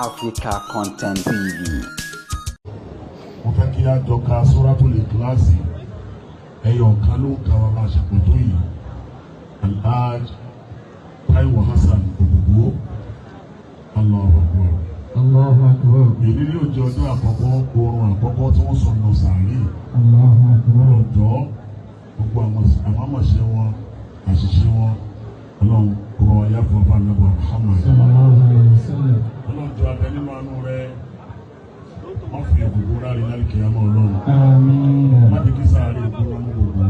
Africa Content TV. Mo fẹ́ kí a jọ ka Suratul Ikhlas ẹyọ kan ló ka wa máa ṣàkóso yìí. Alhaj Taiwo Hassan Ogbogbo. Allahu Akbar. Allahu Akbar. Èyí ni ó jẹ́ ọjọ́ àkọ́kọ́ oorun àkọ́kọ́ tí wọ́n sọ lọ sàárè. Allahu Akbar. Ọjọ́ gbogbo àwọn àmọ́mọ̀ṣẹ́ wọn àṣìṣe wọn Ọlọ́run kò wọ́n yá fún ọba nàbọ̀ Muhammad. Ọlọ́run jọ abẹ nínú àánú rẹ̀ wọ́n fi gbogbo rárí lálùkì àmọ́ Ọlọ́run. Má jẹ́ kí sáré ìgbóná mú gbogbo.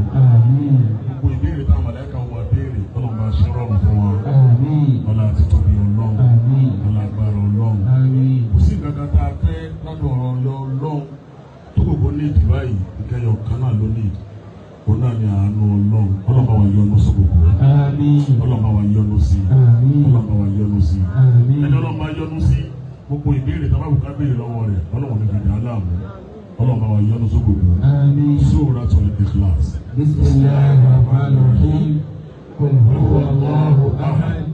Gbogbo ìbéèrè táwọn mọ̀lẹ́kà wà béèrè Ọlọ́run máa ṣe rọrùn fún wọn. Ọlá àti tóbi Ọlọ́run. Ọlá agbára Ọlọ́run. Kò sí nǹkan tá a fẹ́ lọ́dọ̀ Ọlọ́run tó gbogbo ní ìdí báyìí ìkẹyọ̀ kan náà ló ní ìdí. Òun náà ni àánú Ọlọ́run. Ọlọ́run bá wa yọ́nú sí gbogbo. Ọlọ́run bá wa yọ́nú sí. Ọlọ́run bá wa yọ́nú sí. Ẹni Ọlọ́run bá yọ́nú sí gbogbo ìbéèrè tó bá wù ká béèrè lọ́wọ́ rẹ̀ Ọlọ́run ní gbèdé aláàmú. Ọlọ́run bá wa yọ́nú sí gbogbo. Suratul Ikhlas. Bismillahirrahmanirrahim. Qul huwa Allahu ahad.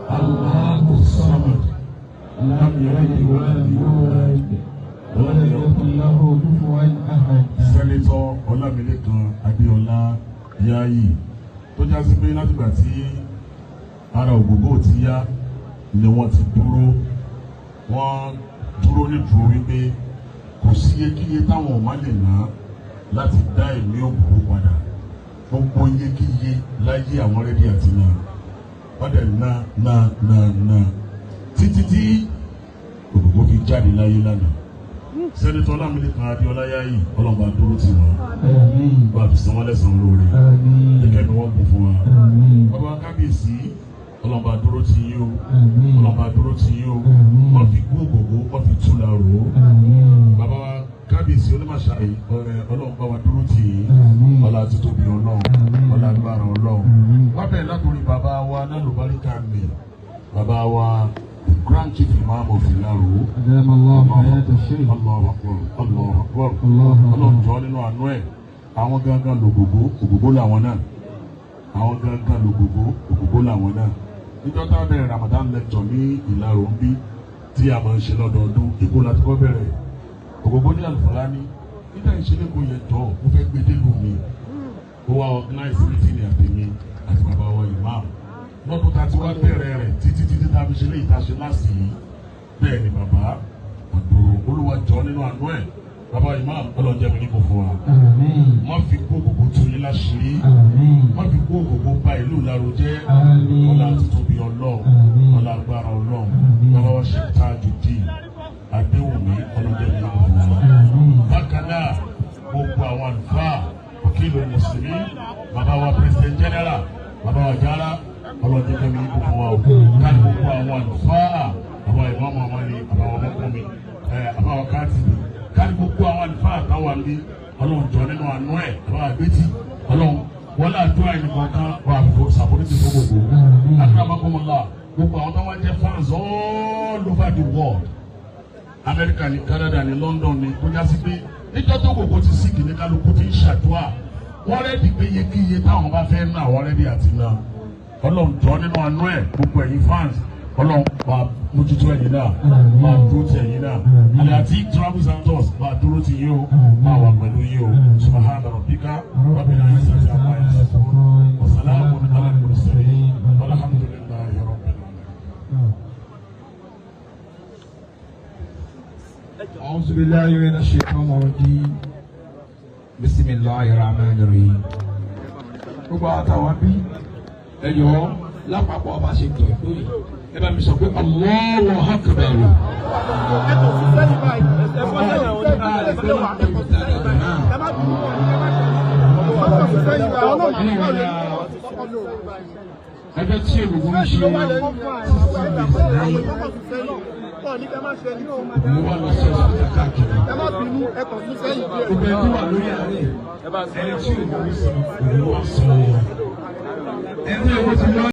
Allahu samad. Lam yalid wa lam yulad. Wa lam yakul lahu kufuwan ahad. Sẹ́nitọ́ Ọlámilékan Adéọlá Yáyì tó já sí pé látìgbà tí ara Ògbógbó ti yá ni wọ́n ti dúró. Wọ́n dúró ní dúró wípé kò sí iyekíye táwọn ọ̀ma lè ná láti dá ẹ̀mí Ògbógbó padà. Gbogbo iyekíye láyé àwọn rẹ́dí àti náà. Wọ́n dẹ̀ ná títí tí Ògbógbó fi jáde láyé lánàá. Sẹ́nitọ́ Ọlámilékan Adéọlá Yáyì Ọlọ́run dúró tì wọ́n. Bá a fi san wọ́n lẹ́san lóore. Gẹ́gẹ́ bí wọ́n kún fún wa. Bàbá kábíyèsí Ọlọ́run dúró tì yín o. Ọlọ́run dúró tì yín o. Wọ́n fi kú Ògbógbó, wọ́n fi tú lárò ó. Bàbá wa kábíyèsí onímọ̀ṣáì Ọlọ́run bá wa dúró tì yín. Ọlá títóbi Ọlọ́run. Ọlá agbára Ọlọ́run. Wọ́n bẹ̀rẹ̀ látòrí bàbá wa Nálùbáríkà mi. Bàbá wa Grand Chief Imam of Ìlárò. Allahu Akbar. Allahu Akbar. Ọlọ́run jọ nínú àánú ẹ̀. Àwọn gangan l'Ògbógbó, Ògbógbó làwọn náà. Àwọn gangan l'Ògbógbó, Ògbógbó làwọn náà. Níjọ́ tá a bẹ̀rẹ̀ Ramadan lecture ní Ìlárò ń bí tí a máa ń ṣe lọ́dọọdún, Èkó láti kọ́ bẹ̀rẹ̀. Ògbógbó ní Al-Fulani. Nígbà ìṣẹ̀lẹ̀ kò yẹ tọ́, mo fẹ́ gbé délùú mi. Ó wá organize meeting ní àtẹ̀mí àti bàbá wa Imam. Lọ́dún tá a ti wá bẹ̀rẹ̀ rẹ̀ títí tá a fi ṣe léyìí tá a ṣe láti yìí. Bẹ́ẹ̀ ni bàbá àdúró Olúwa jọ nínú àánú ẹ̀. Bàbá Imam ọlọ́jẹ́ mi ní kò fún wa. Má fi kó Ògbógbó tu yín láṣìírí. Má fi kó Ògbógbó bá ìlú Ìlárò jẹ́. Ọlá títóbi Ọlọ́run. Ọlá agbára Ọlọ́run. Bàbá wa ṣe Tajudeen Adéwùmí ọlọ́jẹ́ mi ní kò fún wa. Bákan náà gbogbo àwọn àlùfáà òkèlè mùsùlùmí. Bàbá wa President General. Bàbá wa Jara ọlọ́jẹ́ mi ní kò fún wa. Káàdì gbogbo àwọn àlùfáà. Bàbá ìmọ̀ọ́mọ̀ wọn ni bàbá wa mọ́kànmí. Bàbá wa káàtìbì. Káàdì gbogbo àwọn àlùfáà àtàwọn àmì Ọlọ́run jọ nínú àánú ẹ̀ àwọn àgbẹ̀tì Ọlọ́run wọlé àdúrà ẹnìkan kan wà fún sàpótìtì fún gbogbo. Akramakumullah gbogbo àwọn tó wá jẹ́ fans all over the world. Amẹ́ríkà ní Canada ní London ní tó já sí pé níjọ́ tó gbogbo ti sí kìíní kálukú ti ń ṣàdúrà wọ́n rẹ́dí pé iyekíye táwọn bá fẹ́ ná àwọn rẹ́dí àti ná. Ọlọ́run jọ nínú àánú ẹ̀ gbogbo ẹ̀yin fans Ọlọ́run máa mójútó ẹ̀yin náà máa dúró ti ẹ̀yin náà àlẹ́ àti travels and tours máa dúró ti yín o máa wà pẹ̀lú yín o subahana rabbika rabbil izzati amma yasifun wa salamun ala al-mursalin walhamdulillahi rabbil alamin. أعوذ بالله من الشيطان الرجيم. بسم الله الرحمن الرحيم. gbogbo àtàwọn bí ẹyọ lápapọ̀ ọba ṣe gbọ̀ lórí ẹ bá mi sọ pé Allahu Akbar. ẹgbẹ́ tí èlùbọ́ ń ṣe mo wà lọ sí ọ̀sán káàkiri gbogbo ẹbí wà lórí àárẹ̀ ẹni tí èlùbọ́ ń sọ òun wà sọ ẹni tí èlùbọ́ ti lọ.